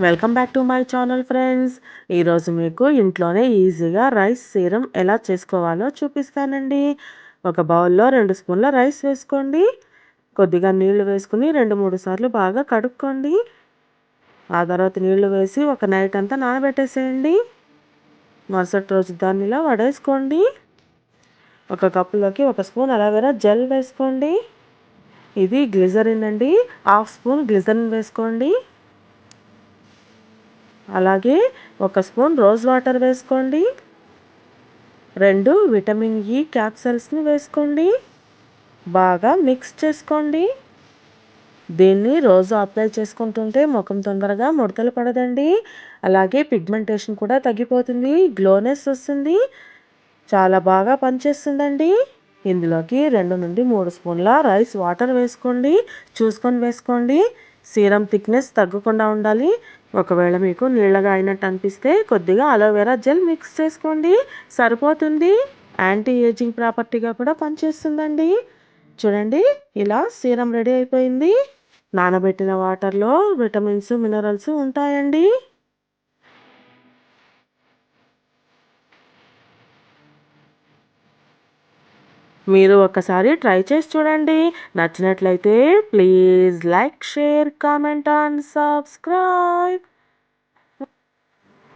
Welcome back to my channel friends. ఈరోజు మీకు ఇంట్లోనే ఈజీగా రైస్ సీరం ఎలా చేసుకోవాలో చూపిస్తానండి. ఒక బౌల్లో 2 స్పూన్ల రైస్ వేసుకోండి. కొద్దిగా నీళ్లు వేసుకుని 2-3 సార్లు బాగా కడుక్కోండి. ఆ తర్వాత నీళ్లు వేసి ఒక నైట్ అంతా నానబెట్టేసేయండి. మరుసటి రోజు దాన్ని ఇలా వడేసుకోండి. ఒక కప్పులోకి 1 స్పూన్ అలోవెరా జెల్ వేసుకోండి. ఇది గ్లిజరిన్ అండి. 1/2 స్పూన్ గ్లిజరిన్ వేసుకోండి. అలాగే 1 స్పూన్ రోజ్ వాటర్ వేసుకోండి. 2 విటమిన్ ఇ క్యాప్సూల్స్ని వేసుకోండి. బాగా మిక్స్ చేసుకోండి. దీన్ని రోజు అప్లై చేసుకుంటుంటే ముఖం తొందరగా ముడతలు పడదండి. అలాగే పిగ్మెంటేషన్ కూడా తగ్గిపోతుంది. గ్లోనెస్ వస్తుంది. చాలా బాగా పనిచేస్తుందండి. ఇందులోకి 2-3 స్పూన్ల రైస్ వాటర్ వేసుకోండి. చూసుకొని వేసుకోండి. సీరం థిక్నెస్ తగ్గకుండా ఉండాలి. ఒకవేళ మీకు నీళ్ళగా అయినట్టు అనిపిస్తే కొద్దిగా అలోవెరా జెల్ మిక్స్ చేసుకోండి, సరిపోతుంది. యాంటీ ఏజింగ్ ప్రాపర్టీగా కూడా పనిచేస్తుందండి. చూడండి, ఇలా సీరం రెడీ అయిపోయింది. నానబెట్టిన వాటర్లో విటమిన్స్, మినరల్స్ ఉంటాయండి. మీరు ఒకసారి ట్రై చేసి చూడండి. నచ్చినట్లయితే please like, share, comment and subscribe.